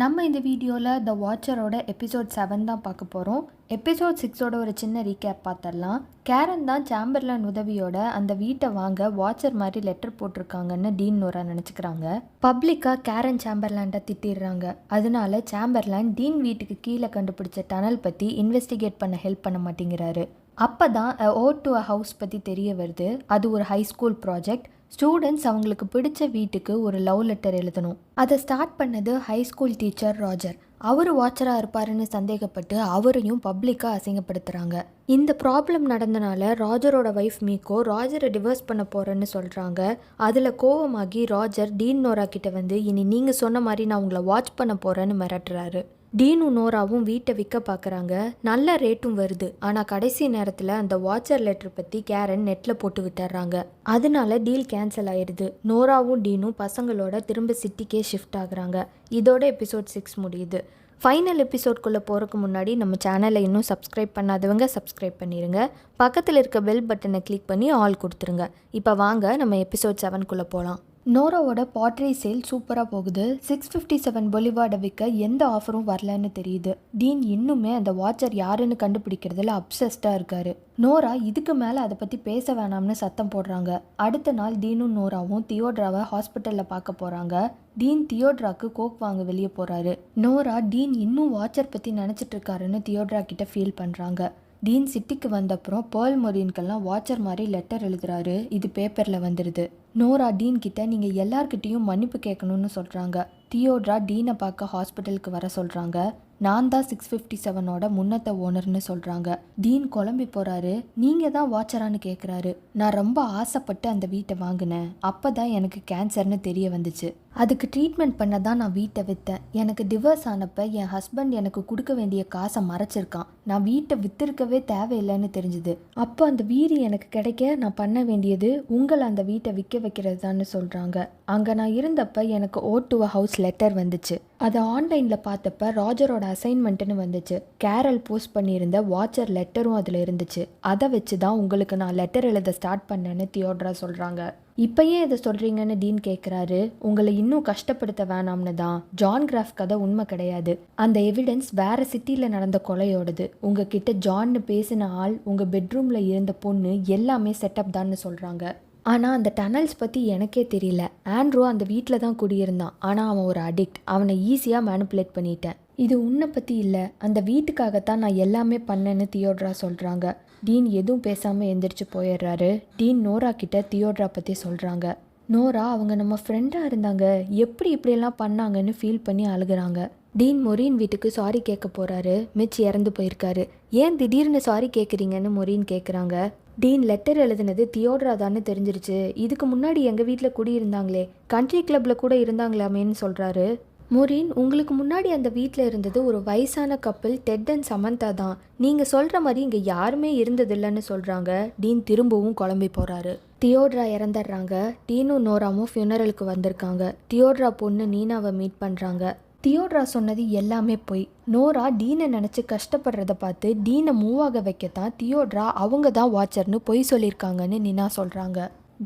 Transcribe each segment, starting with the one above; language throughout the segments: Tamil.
நம்ம இந்த வீடியோவில் த வாட்சரோட எபிசோட் 7 தான் பார்க்க போகிறோம். எபிசோட் 6ஓட ஒரு சின்ன ரீகேப் பார்த்துடலாம். கேரன் தான் சாம்பர்லேண்ட் உதவியோட அந்த வீட்டை வாங்க வாட்சர் மாதிரி லெட்டர் போட்டிருக்காங்கன்னு டீன் நோரா நினச்சிக்கிறாங்க. பப்ளிக்காக கேரன் சாம்பர்லேண்டை திட்டிடுறாங்க. அதனால சாம்பர்லேண்ட் டீன் வீட்டுக்கு கீழே கண்டுபிடிச்ச டனல் பற்றி இன்வெஸ்டிகேட் பண்ண ஹெல்ப் பண்ண மாட்டேங்கிறாரு. அப்போ தான் ஓட் டு அ ஹவுஸ் பற்றி தெரிய வருது. அது ஒரு ஹை ஸ்கூல் ப்ராஜெக்ட். ஸ்டூடெண்ட்ஸ் அவங்களுக்கு பிடிச்ச வீட்டுக்கு ஒரு லவ் லெட்டர் எழுதணும். அதை ஸ்டார்ட் பண்ணது ஹை ஸ்கூல் டீச்சர் ராஜர். அவர் வாட்சராக இருப்பாருன்னு சந்தேகப்பட்டு அவரையும் பப்ளிக்காக அசிங்கப்படுத்துகிறாங்க. இந்த ப்ராப்ளம் நடந்தனால ராஜரோட ஒய்ஃப் மீக்கோ ராஜரை டிவோர்ஸ் பண்ண போகிறேன்னு சொல்கிறாங்க. அதில் கோவமாகி ராஜர் டீன் நோரா கிட்ட வந்து இனி நீங்கள் சொன்ன மாதிரி நான் உங்களை வாட்ச் பண்ண போகிறேன்னு மிரட்டுறாரு. டீனும் நோராவும் வீட்டை விற்க பார்க்குறாங்க. நல்ல ரேட்டும் வருது. ஆனால் கடைசி நேரத்தில் அந்த வாட்சர் லெட்டர் பற்றி கேரன் நெட்டில் போட்டு விட்டுறாங்க. அதனால டீல் கேன்சல் ஆயிடுது. நோராவும் டீனும் பசங்களோட திரும்ப சிட்டிக்கே ஷிஃப்ட் ஆகுறாங்க. இதோட எபிசோட் 6 முடியுது. ஃபைனல் எபிசோட்குள்ளே போகிறதுக்கு முன்னாடி நம்ம சேனலை இன்னும் சப்ஸ்கிரைப் பண்ணாதவங்க சப்ஸ்கிரைப் பண்ணிடுங்க. பக்கத்தில் இருக்க பெல் பட்டனை கிளிக் பண்ணி ஆல் கொடுத்துருங்க. இப்போ வாங்க நம்ம எபிசோட் 7க்குள்ளே போகலாம். நோராவோட பாட்ரி சேல் சூப்பராக போகுது. 657 பொலிவார்டை விற்க எந்த ஆஃபரும் வரலன்னு தெரியுது. டீன் இன்னுமே அந்த வாட்சர் யாருன்னு கண்டுபிடிக்கிறதுல அப்சஸ்டாக இருக்காரு. நோரா இதுக்கு மேலே அதை பற்றி பேச வேணாம்னு சத்தம் போடுறாங்க. அடுத்த நாள் டீனும் நோராவும் தியோட்ராவை ஹாஸ்பிட்டலில் பார்க்க போகிறாங்க. டீன் தியோட்ராக்கு கோக் வாங்க வெளியே போகிறாரு. நோரா டீன் இன்னும் வாட்சர் பற்றி நினச்சிட்டு இருக்காருன்னு தியோட்ரா கிட்ட ஃபீல் பண்ணுறாங்க. டீன் சிட்டிக்கு வந்தப்புறம் பேர்ல் மொரீன்கெல்லாம் வாட்சர் மாதிரி லெட்டர் எழுதுறாரு. இது பேப்பரில் வந்துடுது. நோரா டீன் கிட்ட நீங்கள் எல்லார்கிட்டையும் மன்னிப்பு கேட்கணும்னு சொல்கிறாங்க. தியோட்ரா டீனை பார்க்க ஹாஸ்பிட்டலுக்கு வர சொல்கிறாங்க. நான் தான் 657ஓட முன்னத்த ஓனர்னு சொல்கிறாங்க. டீன் குழம்பி போகிறாரு. நீங்கள் தான் வாட்சரான்னு கேட்குறாரு. நான் ரொம்ப ஆசைப்பட்டு அந்த வீட்டை வாங்கினேன். அப்போ தான் எனக்கு கேன்சர்னு தெரிய வந்துச்சு. அதுக்கு ட்ரீட்மெண்ட் பண்ண தான் நான் வீட்டை விற்றேன். எனக்கு டிவோர்ஸ் ஆனப்போ என் ஹஸ்பண்ட் எனக்கு கொடுக்க வேண்டிய காசை மறைச்சிருக்கான். நான் வீட்டை விற்றுருக்கவே தேவையில்லைன்னு தெரிஞ்சுது. அப்போ அந்த வீடு எனக்கு கிடைக்க நான் பண்ண வேண்டியது உங்களை அந்த வீட்டை விற்க வைக்கிறது தான்னு சொல்கிறாங்க. அங்கே நான் இருந்தப்போ எனக்கு ஓட் டு அ ஹவுஸ் லெட்டர் வந்துச்சு. அதை ஆன்லைனில் பார்த்தப்ப ராஜரோட அசைன்மெண்ட்டுன்னு வந்துச்சு. கேரல் போஸ்ட் பண்ணியிருந்த வாட்சர் லெட்டரும் அதில் இருந்துச்சு. அதை வச்சு தான் உங்களுக்கு நான் லெட்டர் எழுத ஸ்டார்ட் பண்ணேன்னு தியோட்ரா சொல்கிறாங்க. இப்போயே இதை சொல்கிறீங்கன்னு டீன் கேட்குறாரு. உங்களை இன்னும் கஷ்டப்படுத்த வேணாம்னு தான். ஜான் கிராஃப் கதை உண்மை கிடையாது. அந்த எவிடன்ஸ் வேறு சிட்டியில் நடந்த கொலையோடது. உங்ககிட்ட ஜான்னு பேசின ஆள், உங்கள் பெட்ரூமில் இருந்த பொண்ணு எல்லாமே செட்டப் தான்னு சொல்கிறாங்க. ஆனால் அந்த டனல்ஸ் பற்றி எனக்கே தெரியல. ஆண்ட்ரூ அந்த வீட்டில் தான் குடியிருந்தான். ஆனால் அவன் ஒரு அடிக்ட். அவனை ஈஸியாக மேனிப்புலேட் பண்ணிட்டேன். இது உன்னை பற்றி இல்லை, அந்த வீட்டுக்காகத்தான் நான் எல்லாமே பண்ணேன்னு தியோட்ரா சொல்கிறாங்க. டீன் எதுவும் பேசாமல் எந்திரிச்சு போயிடுறாரு. டீன் நோரா கிட்ட தியோட்ரா பற்றி சொல்கிறாங்க. நோரா அவங்க நம்ம ஃப்ரெண்டாக இருந்தாங்க, எப்படி இப்படியெல்லாம் பண்ணாங்கன்னு ஃபீல் பண்ணி அழுகிறாங்க. டீன் மொரீன் வீட்டுக்கு சாரி கேட்க போகிறாரு. மிச் இறந்து போயிருக்காரு. ஏன் திடீர்னு சாரி கேட்குறீங்கன்னு மொரீன் கேட்குறாங்க. டீன் லெட்டர் எழுதுனது தியோட்ரா தான்னு தெரிஞ்சிருச்சு. இதுக்கு முன்னாடி எங்கள் வீட்டில் குடியிருந்தாங்களே, கண்ட்ரி கிளப்பில் கூட இருந்தாங்களாமேன்னு சொல்கிறாரு. மொரீன், உங்களுக்கு முன்னாடி அந்த வீட்டில் இருந்தது ஒரு வயசான கப்பல், டெட் அண்ட் சமந்தா தான். நீங்கள் சொல்கிற மாதிரி இங்கே யாருமே இருந்ததில்லைன்னு சொல்கிறாங்க. டீன் திரும்பவும் குழம்பி போகிறாரு. தியோட்ரா இறந்துடுறாங்க. டீனும் நோராவும் ஃபியூனரலுக்கு வந்திருக்காங்க. தியோட்ரா பொண்ணு நீனாவை மீட் பண்ணுறாங்க. தியோட்ரா சொன்னது எல்லாமே போய். நோரா டீனை நினச்சி கஷ்டப்படுறத பார்த்து டீனை மூவ் ஆக வைக்கத்தான் தியோட்ரா அவங்க தான் வாட்சர்னு பொய் சொல்லியிருக்காங்கன்னு நீனா சொல்கிறாங்க.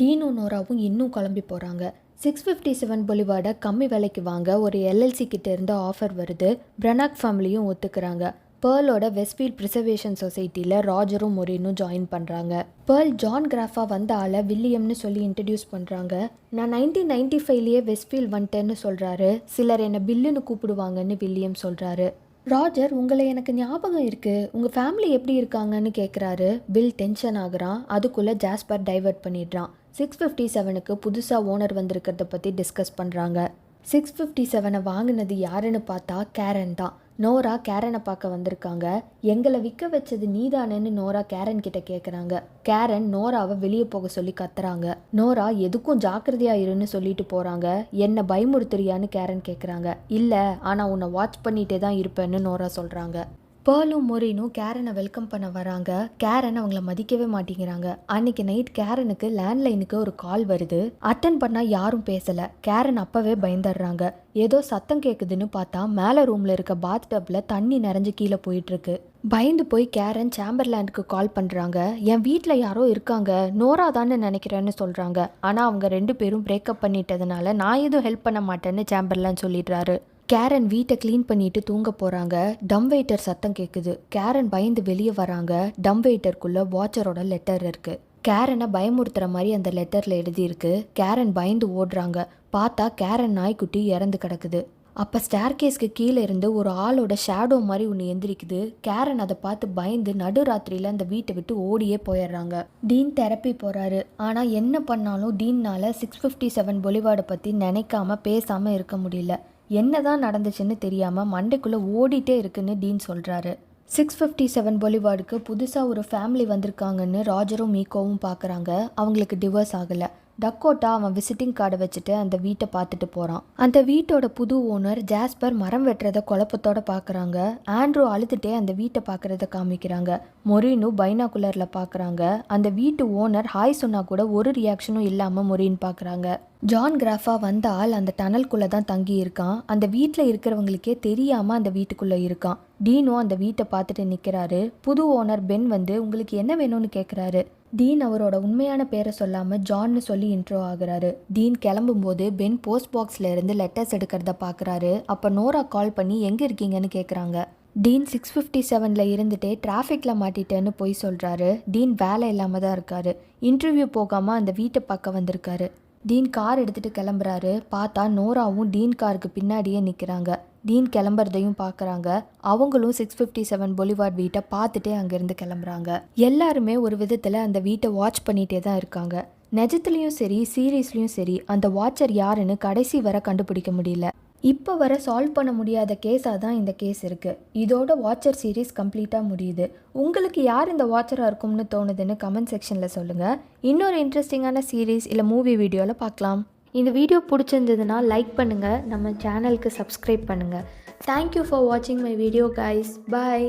டீனும் நோராவும் இன்னும் குழம்பி போகிறாங்க. 657 பொலிவார்டை கம்மி விலைக்கு வாங்க ஒரு எல்எல்சி கிட்ட இருந்து ஆஃபர் வருது. பிரனாக் ஃபேமிலியும் ஒத்துக்கிறாங்க. பேர்லோட வெஸ்ட்ஃபீல்ட் ப்ரிசர்வேஷன் சொசைட்டியில் ராஜரும் மொரீனும் ஜாயின் பண்ணுறாங்க. பேர்ல் ஜான் கிராஃபா வந்த ஆளை வில்லியம்னு சொல்லி இன்ட்ரடியூஸ் பண்ணுறாங்க. நான் 1995லேயே வெஸ்ட்ஃபீல்ட் வந்துட்டேன்னு சொல்கிறாரு. சிலர் என்னை பில்லுன்னு கூப்பிடுவாங்கன்னு வில்லியம் சொல்கிறாரு. ராஜர், உங்களை எனக்கு ஞாபகம் இருக்குது, உங்கள் ஃபேமிலி எப்படி இருக்காங்கன்னு கேட்குறாரு. பில் டென்ஷன் ஆகுறான். அதுக்குள்ளே ஜாஸ்பர் டைவர்ட் பண்ணிடுறான். 657க்கு புதுசாக ஓனர் வந்திருக்கிறத பற்றி டிஸ்கஸ் பண்ணுறாங்க. 657 வாங்கினது யாருன்னு பார்த்தா கேரன் தான். நோரா கேரனை பார்க்க வந்திருக்காங்க. எங்களை விற்க வச்சது நீதானேன்னு நோரா கேரன் கிட்ட கேட்குறாங்க. கேரன் நோராவை வெளியே போக சொல்லி கத்துறாங்க. நோரா எதுக்கும் ஜாக்கிரதையா இருன்னு சொல்லிட்டு போகிறாங்க. என்ன பயமுறுத்துறியான்னு கேரன் கேட்குறாங்க. இல்லை, ஆனால் உன்னை வாட்ச் பண்ணிகிட்டே தான் இருப்பேன்னு நோரா சொல்கிறாங்க. பேர்லும் மொரீனும் கேரனை வெல்கம் பண்ண வராங்க. கேரன் அவங்கள மதிக்கவே மாட்டேங்கிறாங்க. அன்னைக்கு நைட் கேரனுக்கு லேண்ட்லைனுக்கு ஒரு கால் வருது. அட்டன் பண்ணால் யாரும் பேசலை. கேரன் அப்போவே பயந்துடுறாங்க. ஏதோ சத்தம் கேட்குதுன்னு பார்த்தா மேலே ரூமில் இருக்க பாத் டப்பில் தண்ணி நிறைஞ்சு கீழே போயிட்டுருக்கு. பயந்து போய் கேரன் சாம்பர்லேண்டுக்கு கால் பண்ணுறாங்க. என் வீட்டில் யாரோ இருக்காங்க, நோரா தான்னு நினைக்கிறேன்னு சொல்கிறாங்க. ஆனால் அவங்க 2 பேரும் பிரேக்கப் பண்ணிட்டதுனால நான் எதுவும் ஹெல்ப் பண்ண மாட்டேன்னு சாம்பர்லேண்ட் சொல்லிடுறாரு. கேரன் வீட்டை க்ளீன் பண்ணிட்டு தூங்க போகிறாங்க. டம் வெயிட்டர் சத்தம் கேட்குது. கேரன் பயந்து வெளியே வராங்க. டம் வெயிட்டருக்குள்ளே வாட்சரோட லெட்டர் இருக்குது. கேரனை பயமுறுத்துகிற மாதிரி அந்த லெட்டரில் எழுதியிருக்கு. கேரன் பயந்து ஓடுறாங்க. பார்த்தா கேரன் நாய்க்குட்டி இறந்து கிடக்குது. அப்போ ஸ்டேர்கேஸ்க்கு கீழே இருந்து ஒரு ஆளோட ஷேடோ மாதிரி ஒன்று எந்திரிக்குது. கேரன் அதை பார்த்து பயந்து நடுராத்திரியில் அந்த வீட்டை விட்டு ஓடியே போயிடுறாங்க. டீன் தெரப்பி போகிறாரு. ஆனால் என்ன பண்ணாலும் டீன்னால் 657 பொலிவார்டை பற்றி நினைக்காம பேசாமல் இருக்க முடியல. என்னதான் நடந்துச்சுன்னு தெரியாமல் மண்டைக்குள்ளே ஓடிட்டே இருக்குன்னு டீன் சொல்கிறாரு. 657 பொலிவார்டுக்கு புதுசாக ஒரு ஃபேமிலி வந்திருக்காங்கன்னு ராஜரும் மீக்கோவும் பார்க்குறாங்க. அவங்களுக்கு டிவோர்ஸ் ஆகலை. டக்கோட்டா அவன் விசிட்டிங் கார்டை வச்சுட்டு அந்த வீட்டை பார்த்துட்டு போகிறான். அந்த வீட்டோட புது ஓனர் ஜாஸ்பர் மரம் வெட்டுறத குழப்பத்தோட பார்க்குறாங்க. ஆண்ட்ரூ அழுதுகிட்டே அந்த வீட்டை பார்க்குறத காமிக்கிறாங்க. மொரீனு பைனாகுலரில் பார்க்குறாங்க. அந்த வீட்டு ஓனர் ஹாய் சொன்னால் கூட ஒரு ரியாக்ஷனும் இல்லாமல் மொரீன் பார்க்குறாங்க. ஜான் கிராஃபா வந்த ஆள் அந்த டனல்குள்ளே தான் தங்கி இருக்கான். அந்த வீட்டில் இருக்கிறவங்களுக்கே தெரியாமல் அந்த வீட்டுக்குள்ளே இருக்கான். டீனும் அந்த வீட்டை பார்த்துட்டு நிற்கிறாரு. புது ஓனர் பென் வந்து உங்களுக்கு என்ன வேணும்னு கேட்குறாரு. டீன் அவரோட உண்மையான பேரை சொல்லாமல் ஜான்னு சொல்லி இன்ட்ரோ ஆகுறாரு. டீன் கிளம்பும்போது பென் போஸ்ட் பாக்ஸில் இருந்து லெட்டர்ஸ் எடுக்கிறத பார்க்குறாரு. அப்போ நோரா கால் பண்ணி எங்கே இருக்கீங்கன்னு கேட்குறாங்க. டீன் 657 இருந்துகிட்டே டிராஃபிக்கில் மாட்டிட்டேன்னு போய் சொல்கிறாரு. டீன் வேலை இல்லாமல் தான் இருக்காரு. இன்டர்வியூ போகாமல் அந்த வீட்டை பார்க்க வந்திருக்காரு. டீன் கார் எடுத்துகிட்டு கிளம்புறாரு. பார்த்தா நோராவும் டீன் காருக்கு பின்னாடியே நிற்கிறாங்க. டீன் கிளம்புறதையும் பார்க்குறாங்க. அவங்களும் 657 பொலிவார்ட் வீட்டை பார்த்துட்டே அங்கேருந்து கிளம்புறாங்க. எல்லாருமே ஒரு விதத்தில் அந்த வீட்டை வாட்ச் பண்ணிகிட்டே தான் இருக்காங்க. நிஜத்துலேயும் சரி சீரீஸ்லேயும் சரி அந்த வாட்சர் யாருன்னு கடைசி வரை கண்டுபிடிக்க முடியல. இப்போ வர சால்வ் பண்ண முடியாத கேஸாக தான் இந்த கேஸ் இருக்குது. இதோட வாட்சர் சீரீஸ் கம்ப்ளீட்டாக முடியுது. உங்களுக்கு யார் இந்த வாட்சராக இருக்கும்னு தோணுதுன்னு கமெண்ட் செக்ஷனில் சொல்லுங்கள். இன்னொரு இன்ட்ரெஸ்டிங்கான சீரீஸ் இல்லை மூவி வீடியோவில் பார்க்கலாம். இந்த வீடியோ பிடிச்சிருந்ததுன்னா லைக் பண்ணுங்கள். நம்ம சேனலுக்கு சப்ஸ்கிரைப் பண்ணுங்கள். தேங்க்யூ ஃபார் வாட்சிங் மை வீடியோ கைஸ். பாய்.